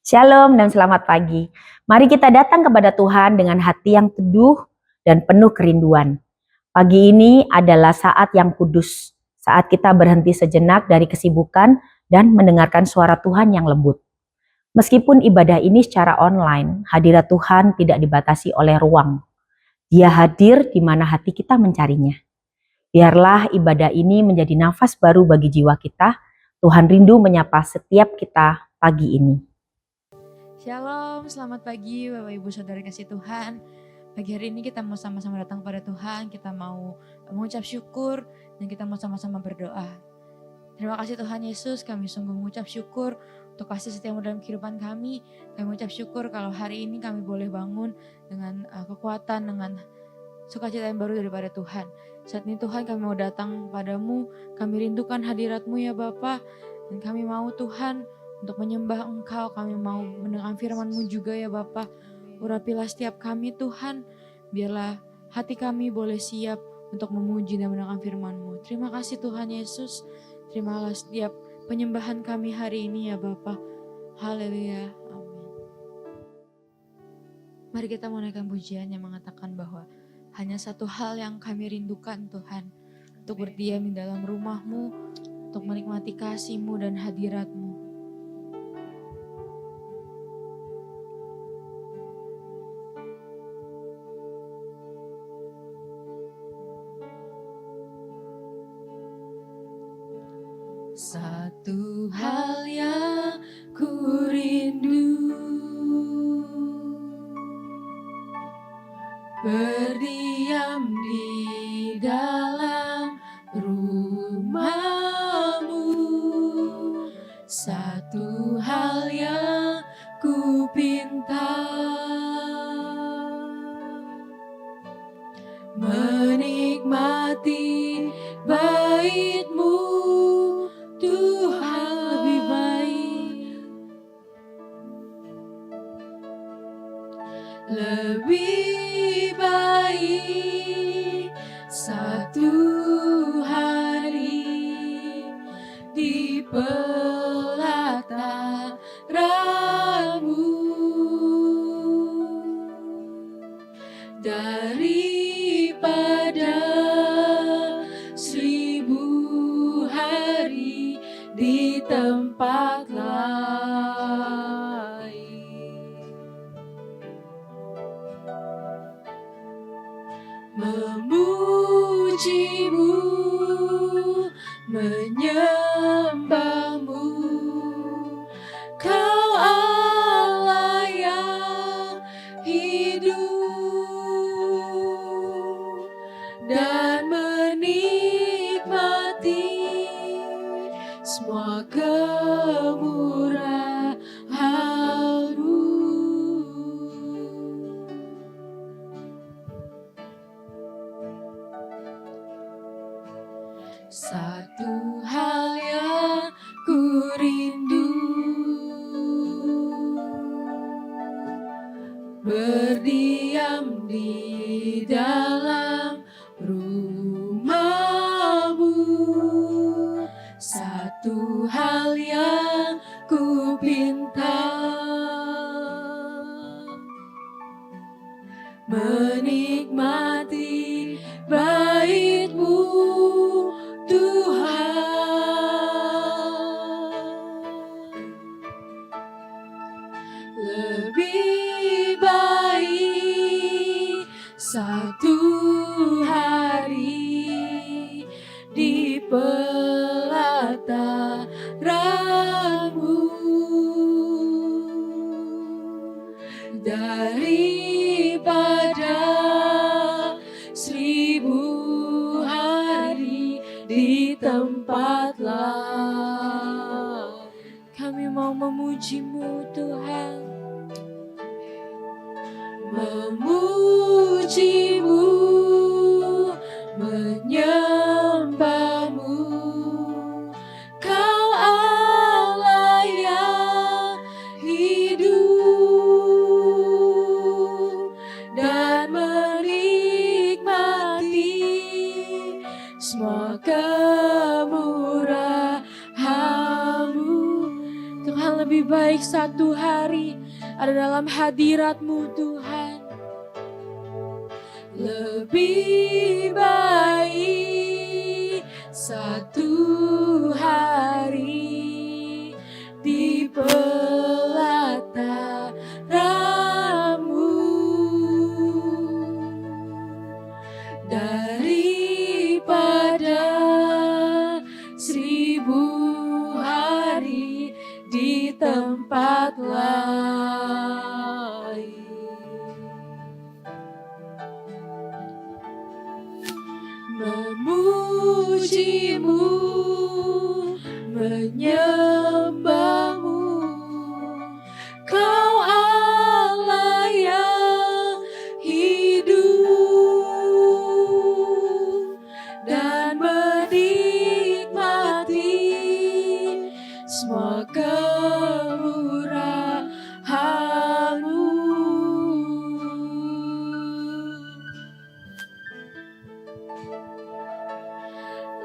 Shalom dan selamat pagi. Mari kita datang kepada Tuhan dengan hati yang teduh dan penuh kerinduan. Pagi ini adalah saat yang kudus, saat kita berhenti sejenak dari kesibukan dan mendengarkan suara Tuhan yang lembut. Meskipun ibadah ini secara online, hadirat Tuhan tidak dibatasi oleh ruang. Dia hadir di mana hati kita mencarinya. Biarlah ibadah ini menjadi nafas baru bagi jiwa kita. Tuhan rindu menyapa setiap kita pagi ini. Shalom, selamat pagi Bapak Ibu Saudara kasih Tuhan. Pagi hari ini kita mau sama-sama datang pada Tuhan, kita mau mengucap syukur dan kita mau sama-sama berdoa. Terima kasih Tuhan Yesus, kami sungguh mengucap syukur untuk kasih setiamu dalam kehidupan kami. Kami mengucap syukur kalau hari ini kami boleh bangun dengan kekuatan, dengan sukacita yang baru daripada Tuhan. Saat ini Tuhan kami mau datang padamu, kami rindukan hadirat-Mu ya Bapa, dan kami mau Tuhan untuk menyembah Engkau, kami mau mendengar firman-Mu juga ya Bapa. Urapilah setiap kami Tuhan, biarlah hati kami boleh siap untuk memuji dan mendengar firman-Mu. Terima kasih Tuhan Yesus, terimalah setiap penyembahan kami hari ini ya Bapa. Haleluya, amin. Mari kita menaikkan pujian yang mengatakan bahwa hanya satu hal yang kami rindukan Tuhan, untuk berdiam di dalam rumah-Mu, untuk menikmati kasih-Mu dan hadirat-Mu. Satu hal yang ku rindu, berdiam di dalam rumah-Mu. Satu hal yang ku pinta, menikmati bait-Mu. Tuhan lebih baik, lebih baik satu hari di pelataran-Mu daripada 1000 hari di tempat lain. Memuji-Mu, menyembah-Mu, Kau Allah yang hidup, dan menikmati semua kemurahan-Mu. Satu hal yang ku rindu, berdiam di dalam rumah-Mu. Satu hal yang ku pinta, menikmati bait-Mu Tuhan. Lebih baik satu hari di pelataran-Mu daripada 1000 hari di tempat lain. Kami mau memuji-Mu Tuhan, memuji-Mu, menyembah-Mu, Kau Allah yang hidup, dan menikmati semua kemurahan-Mu. Tuhan, lebih baik satu hari hari ada dalam hadirat-Mu Tuhan. Lebih baik satu hari di pelataran-Mu daripada 1000 hari di tempat lain. Memuji-Mu, menyembah-Mu, Kau Allah yang hidup, dan menikmati semua kemurahan-Mu.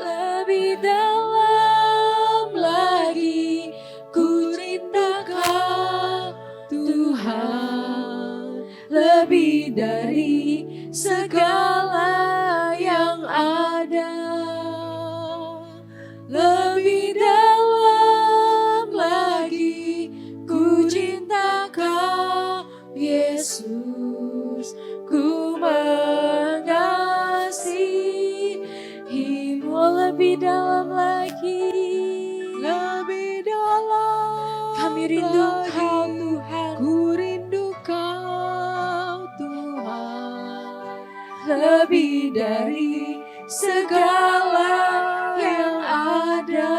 Lebih dalam lagi ku cinta Kau Tuhan, lebih dari segala yang ada. Lebih dalam lagi ku cinta Kau Yesus, ku mengasihi-Mu. Lebih dalam lagi, lebih dalam kami rindu Kau Tuhan, ku rindu Kau Tuhan, lebih dari segala yang ada.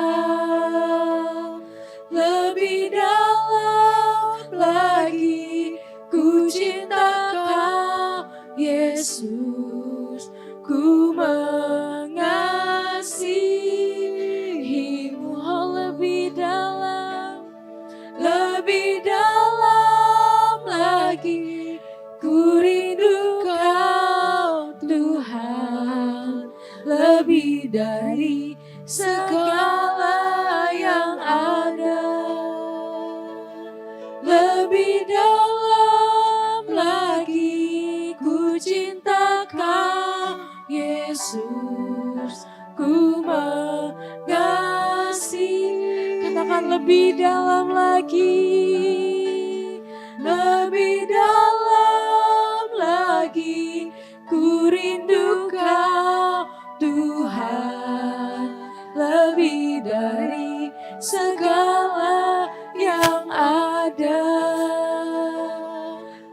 Lebih dalam lagi ku cinta Kau Yesus, ku mengasihi-Mu. Oh, lebih dalam lagi ku rindu Kau Tuhan, lebih dari segala yang ada. Lebih dalam lagi ku cinta Kau Yesus, ku mengasihi. Katakan lebih dalam lagi, lebih dalam lagi ku rindu Kau Tuhan, lebih dari segala yang ada.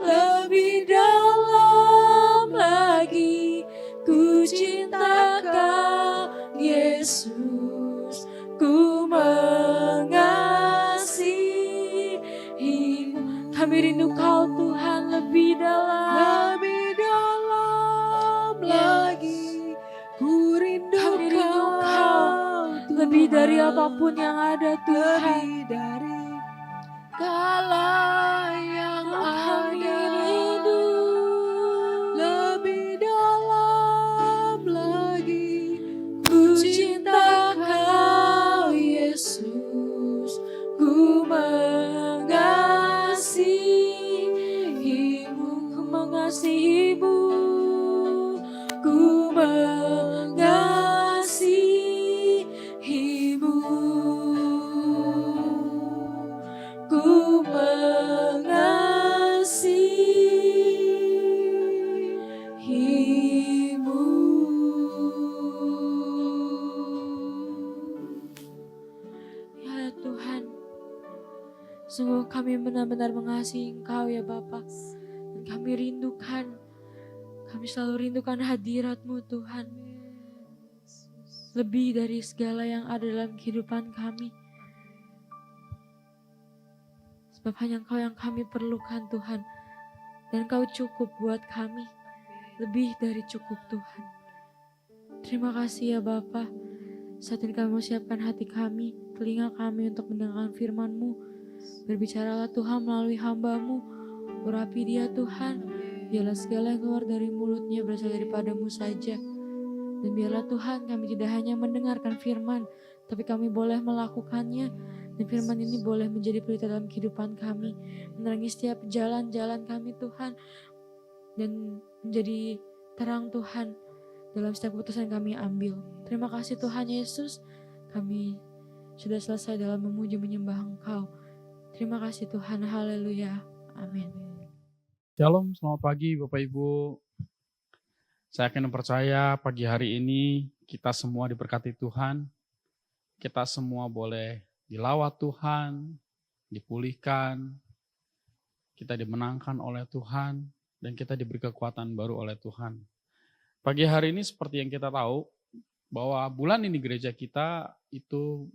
Lebih dalam lagi ku cinta Kau Yesus, ku mengasihi-Mu. Kami rindu Kau Tuhan, lebih dalam lagi ku rindu Kau, lebih dari apapun yang ada Tuhan, lebih dari segala yang ada. Lebih dalam lagi ku cinta Kau Yesus, ku mengasihi-Mu, ku mengasihi-Mu, ku mengasihi-Mu, ku mengasihi-Mu. Ya Tuhan, sungguh kami benar-benar mengasihi Engkau ya Bapa, dan kami rindukan, kami selalu rindukan hadirat-Mu Tuhan, lebih dari segala yang ada dalam kehidupan kami. Sebab hanya Engkau yang kami perlukan Tuhan, dan Engkau cukup buat kami, lebih dari cukup Tuhan. Terima kasih ya Bapa. Saat ini kami mau siapkan hati kami, telinga kami untuk mendengarkan firman-Mu. Berbicaralah Tuhan melalui hamba-Mu, urapi dia Tuhan. Biarlah segala yang keluar dari mulutnya berasal daripada-Mu saja. Dan biarlah Tuhan kami tidak hanya mendengarkan firman, tapi kami boleh melakukannya. Dan firman ini boleh menjadi pelita dalam kehidupan kami, menerangi setiap jalan-jalan kami Tuhan, dan menjadi terang Tuhan dalam setiap keputusan kami ambil. Terima kasih Tuhan Yesus, kami sudah selesai dalam memuji menyembah Engkau. Terima kasih Tuhan, haleluya, amin. Shalom, selamat pagi Bapak Ibu. Saya yakin dan percaya pagi hari ini kita semua diberkati Tuhan. Kita semua boleh dilawat Tuhan, dipulihkan, kita dimenangkan oleh Tuhan, dan kita diberi kekuatan baru oleh Tuhan. Pagi hari ini seperti yang kita tahu, bahwa bulan ini gereja kita itu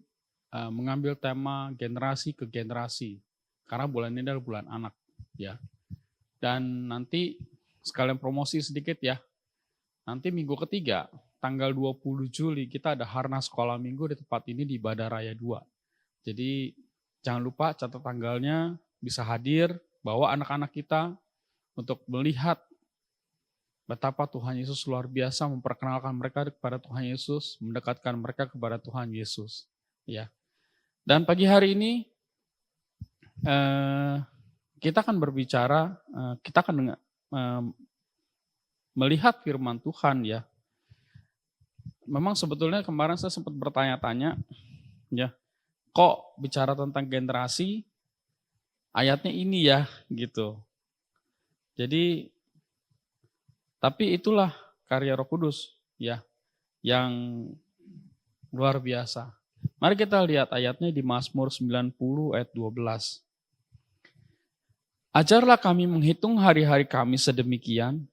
mengambil tema generasi ke generasi. Karena bulan ini adalah bulan anak. Ya. Dan nanti sekalian promosi sedikit ya. Nanti minggu ketiga, tanggal 20 Juli, kita ada Harnas Sekolah Minggu di tempat ini di Badar Raya 2. Jadi jangan lupa catat tanggalnya, bisa hadir, bawa anak-anak kita untuk melihat betapa Tuhan Yesus luar biasa memperkenalkan mereka kepada Tuhan Yesus, mendekatkan mereka kepada Tuhan Yesus. Ya. Dan pagi hari ini kita akan berbicara, kita akan melihat firman Tuhan ya. Memang sebetulnya kemarin saya sempat bertanya-tanya, ya, kok bicara tentang generasi, ayatnya ini ya, gitu. Jadi, tapi itulah karya Roh Kudus, ya, yang luar biasa. Mari kita lihat ayatnya di Mazmur 90 ayat 12. Ajarlah kami menghitung hari-hari kami sedemikian,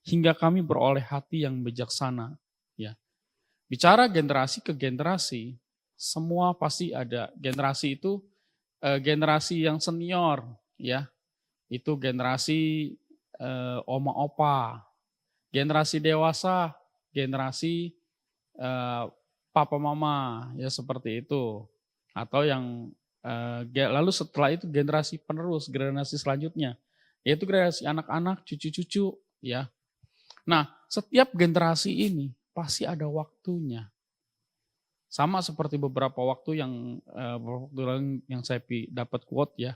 hingga kami beroleh hati yang bijaksana. Ya. Bicara generasi ke generasi, semua pasti ada. Generasi itu generasi yang senior, ya. Itu generasi oma opa. Generasi dewasa, generasi papa mama, ya seperti itu. Atau yang lalu setelah itu generasi penerus, generasi selanjutnya, yaitu generasi anak-anak, cucu-cucu, ya. Nah, setiap generasi ini pasti ada waktunya. Sama seperti beberapa waktu yang saya dapat quote ya,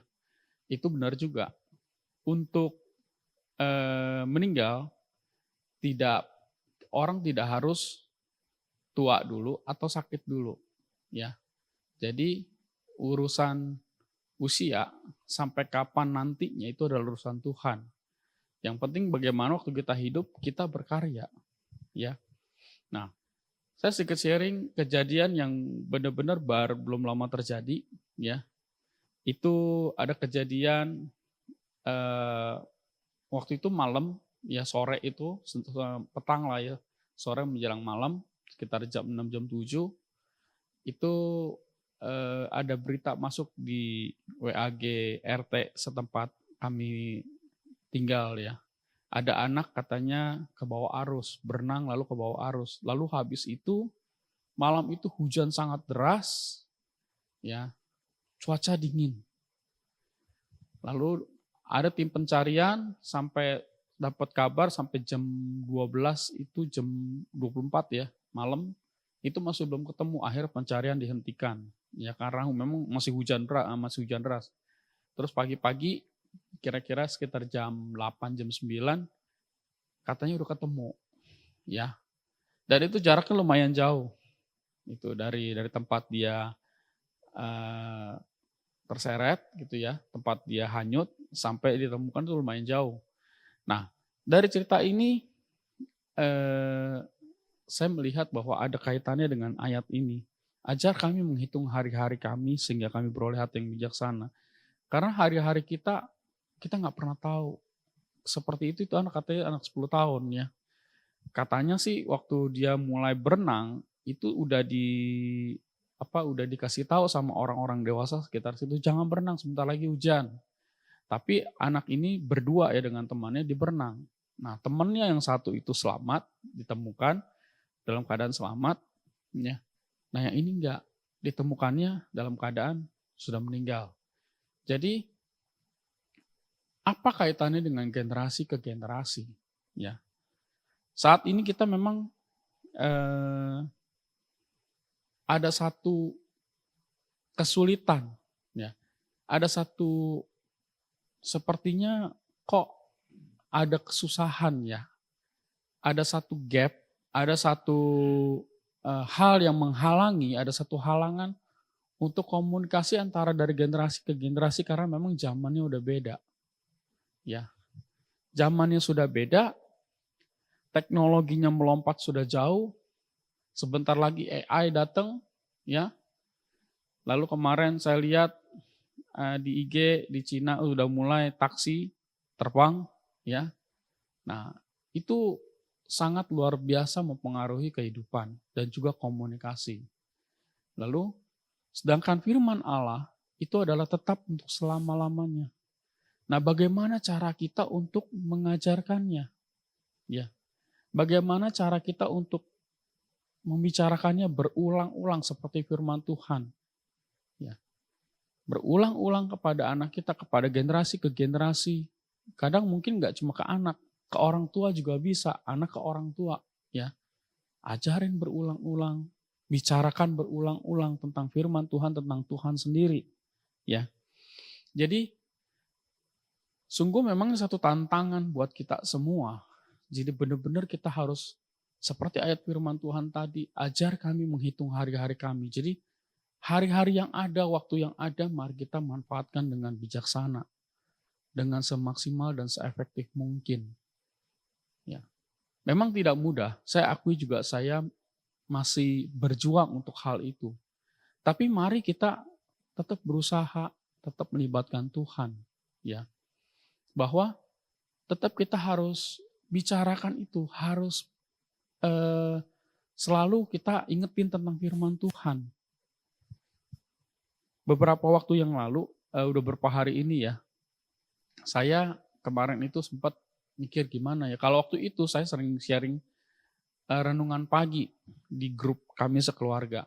itu benar juga. Untuk meninggal, orang tidak harus tua dulu atau sakit dulu, ya. Jadi urusan usia sampai kapan nantinya itu adalah urusan Tuhan. Yang penting bagaimana waktu kita hidup kita berkarya, ya. Nah, saya sedikit sharing kejadian yang benar-benar belum lama terjadi, ya. Itu ada kejadian waktu itu malam, ya sore itu, petang lah ya, sore menjelang malam, sekitar jam 6, jam 7, itu ada berita masuk di WAG RT setempat kami tinggal ya. Ada anak katanya ke bawah arus, berenang lalu ke bawah arus. Lalu habis itu, malam itu hujan sangat deras, ya, cuaca dingin. Lalu ada tim pencarian sampai dapat kabar sampai jam 12 itu jam 24 ya, malam itu masih belum ketemu. Akhir pencarian dihentikan. Ya karena memang masih hujan deras. Terus pagi-pagi kira-kira sekitar jam 8 jam 9 katanya udah ketemu. Ya. Dan itu jaraknya lumayan jauh. Itu dari tempat dia terseret gitu ya, tempat dia hanyut sampai ditemukan itu lumayan jauh. Nah, dari cerita ini saya melihat bahwa ada kaitannya dengan ayat ini. Ajar kami menghitung hari-hari kami sehingga kami beroleh hati yang bijaksana. Karena hari-hari kita nggak pernah tahu. Seperti itu katanya anak 10 tahun ya. Katanya sih waktu dia mulai berenang itu udah dikasih tahu sama orang-orang dewasa sekitar situ, jangan berenang sebentar lagi hujan. Tapi anak ini berdua ya dengan temannya di berenang. Nah, temannya yang satu itu selamat, ditemukan dalam keadaan selamat ya. Nah, yang ini enggak, ditemukannya dalam keadaan sudah meninggal. Jadi apa kaitannya dengan generasi ke generasi ya? Saat ini kita memang ada satu kesulitan ya. Ada satu sepertinya kok ada kesusahan ya, ada satu gap, ada satu hal yang menghalangi, ada satu halangan untuk komunikasi antara dari generasi ke generasi karena memang zamannya udah beda. Ya, zamannya sudah beda, teknologinya melompat sudah jauh. Sebentar lagi AI datang, ya. Lalu kemarin saya lihat di IG di Cina udah mulai taksi terbang, ya. Nah, itu sangat luar biasa mempengaruhi kehidupan dan juga komunikasi. Lalu, sedangkan firman Allah itu adalah tetap untuk selama-lamanya. Nah, bagaimana cara kita untuk mengajarkannya? Ya, bagaimana cara kita untuk membicarakannya berulang-ulang seperti firman Tuhan? Ya, berulang-ulang kepada anak kita, kepada generasi ke generasi. Kadang mungkin nggak cuma ke anak, ke orang tua juga bisa, anak ke orang tua. Ya, ajarin berulang-ulang, bicarakan berulang-ulang tentang firman Tuhan, tentang Tuhan sendiri. Ya, jadi sungguh memang satu tantangan buat kita semua. Jadi benar-benar kita harus seperti ayat firman Tuhan tadi, ajar kami menghitung hari-hari kami. Jadi hari-hari yang ada, waktu yang ada, mari kita manfaatkan dengan bijaksana, dengan semaksimal dan seefektif mungkin. Ya, memang tidak mudah. Saya akui juga saya masih berjuang untuk hal itu. Tapi mari kita tetap berusaha, tetap melibatkan Tuhan. Ya, bahwa tetap kita harus bicarakan itu, harus selalu kita ingetin tentang firman Tuhan. Beberapa waktu yang lalu, udah beberapa hari ini ya, saya kemarin itu sempat mikir gimana ya. Kalau waktu itu saya sering sharing renungan pagi di grup kami sekeluarga.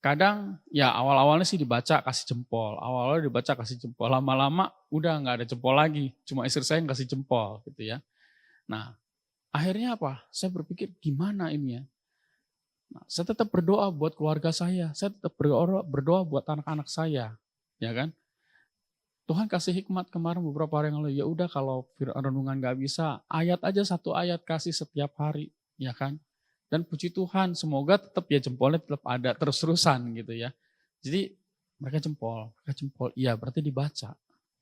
Kadang ya awal-awalnya sih dibaca kasih jempol, awal-awalnya dibaca kasih jempol, lama-lama udah nggak ada jempol lagi, cuma istri saya yang kasih jempol gitu ya. Nah, akhirnya apa? Saya berpikir gimana ini ya? Nah, saya tetap berdoa buat keluarga saya tetap berdoa buat anak-anak saya, ya kan? Tuhan kasih hikmat kemarin beberapa hari yang lalu, ya udah kalau renungan nggak bisa, ayat aja satu ayat kasih setiap hari, ya kan? Dan puji Tuhan, semoga tetap ya jempolnya tetap ada terus-terusan gitu ya. Jadi mereka jempol, iya berarti dibaca.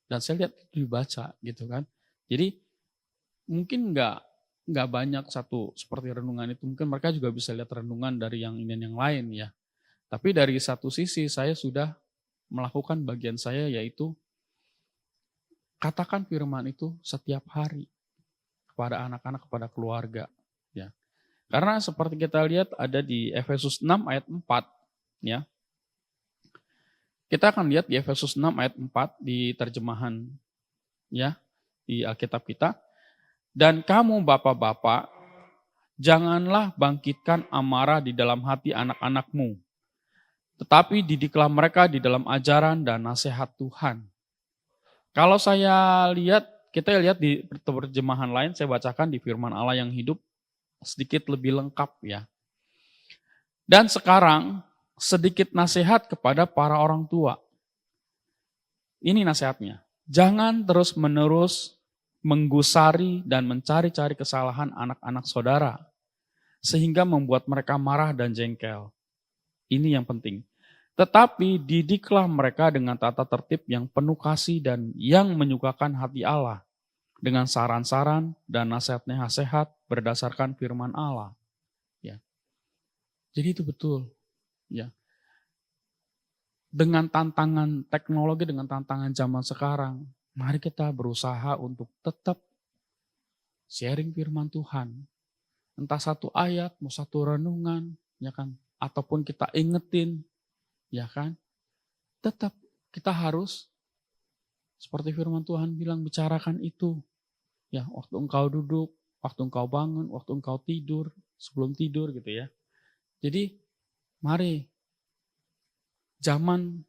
Dan saya lihat itu dibaca gitu kan. Jadi mungkin nggak banyak satu seperti renungan itu, mungkin mereka juga bisa lihat renungan dari yang ini dan yang lain ya. Tapi dari satu sisi saya sudah melakukan bagian saya, yaitu katakan firman itu setiap hari kepada anak-anak, kepada keluarga ya. Karena seperti kita lihat ada di Efesus 6 ayat 4 ya. Kita akan lihat di Efesus 6 ayat 4 di terjemahan ya di Alkitab kita. Dan kamu bapak-bapak, janganlah bangkitkan amarah di dalam hati anak-anakmu, tetapi didiklah mereka di dalam ajaran dan nasihat Tuhan. Kalau saya lihat, kita lihat di terjemahan lain, saya bacakan di firman Allah yang hidup, sedikit lebih lengkap ya. Dan sekarang, sedikit nasihat kepada para orang tua. Ini nasihatnya, jangan terus-menerus menggusari dan mencari-cari kesalahan anak-anak saudara, sehingga membuat mereka marah dan jengkel. Ini yang penting. Tetapi didiklah mereka dengan tata tertib yang penuh kasih dan yang menyukakan hati Allah, dengan saran-saran dan nasihat-nasihat berdasarkan firman Allah. Ya. Jadi itu betul. Ya. Dengan tantangan teknologi, dengan tantangan zaman sekarang, mari kita berusaha untuk tetap sharing firman Tuhan. Entah satu ayat, mau satu renungan, ya kan? Ataupun kita ingetin, ya kan? Tetap kita harus seperti firman Tuhan bilang, bicarakan itu. Ya, waktu engkau duduk, waktu engkau bangun, waktu engkau tidur, sebelum tidur gitu ya. Jadi, mari zaman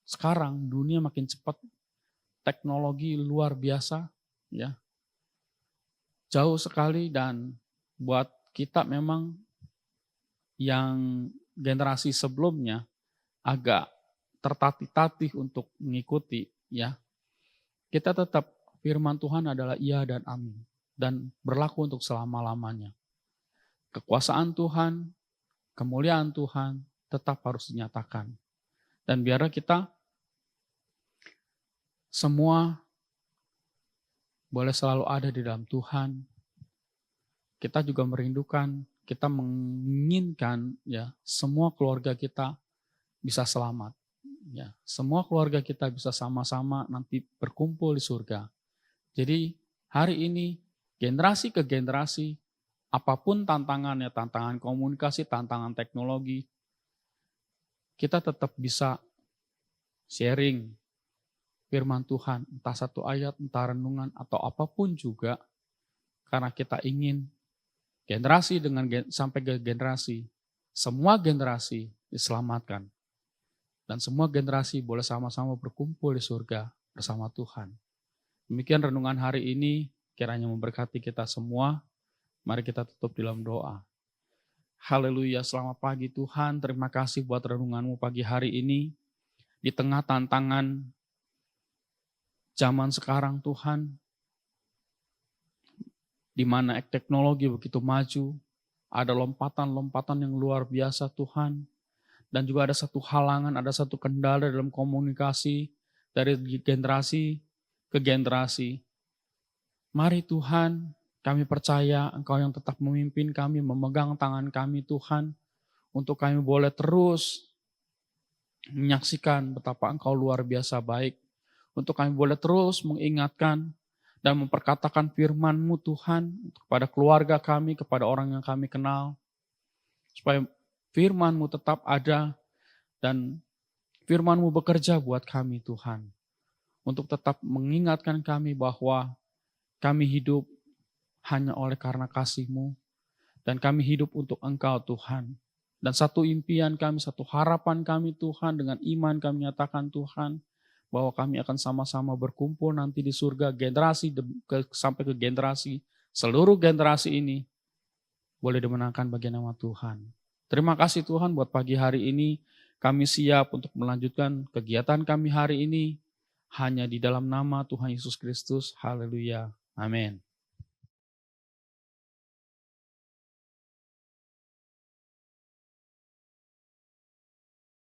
sekarang dunia makin cepat, teknologi luar biasa, ya. Jauh sekali, dan buat kita memang yang generasi sebelumnya agak tertatih-tatih untuk mengikuti ya. kita tetap firman Tuhan adalah iya dan amin. Dan berlaku untuk selama-lamanya. Kekuasaan Tuhan, kemuliaan Tuhan tetap harus dinyatakan. Dan biarlah kita semua boleh selalu ada di dalam Tuhan. Kita juga merindukan, kita menginginkan ya semua keluarga kita bisa selamat. Ya, semua keluarga kita bisa sama-sama nanti berkumpul di surga. Jadi hari ini generasi ke generasi, apapun tantangannya, tantangan komunikasi, tantangan teknologi, kita tetap bisa sharing firman Tuhan, entah satu ayat, entah renungan, atau apapun juga, karena kita ingin generasi sampai ke generasi, semua generasi diselamatkan. Dan semua generasi boleh sama-sama berkumpul di surga bersama Tuhan. Demikian renungan hari ini, kiranya memberkati kita semua. Mari kita tutup dalam doa. Haleluya, selamat pagi Tuhan. Terima kasih buat renungan-Mu pagi hari ini. Di tengah tantangan zaman sekarang Tuhan, di mana teknologi begitu maju, ada lompatan-lompatan yang luar biasa Tuhan. Dan juga ada satu halangan, ada satu kendala dalam komunikasi dari generasi ke generasi. Mari Tuhan, kami percaya Engkau yang tetap memimpin kami, memegang tangan kami Tuhan, untuk kami boleh terus menyaksikan betapa Engkau luar biasa baik, untuk kami boleh terus mengingatkan dan memperkatakan firman-Mu Tuhan kepada keluarga kami, kepada orang yang kami kenal, supaya firman-Mu tetap ada dan firman-Mu bekerja buat kami Tuhan. Untuk tetap mengingatkan kami bahwa kami hidup hanya oleh karena kasih-Mu. Dan kami hidup untuk Engkau Tuhan. Dan satu impian kami, satu harapan kami Tuhan, dengan iman kami nyatakan Tuhan, bahwa kami akan sama-sama berkumpul nanti di surga generasi sampai ke generasi. Seluruh generasi ini boleh dimenangkan bagi nama Tuhan. Terima kasih Tuhan buat pagi hari ini. Kami siap untuk melanjutkan kegiatan kami hari ini hanya di dalam nama Tuhan Yesus Kristus. Haleluya. Amin.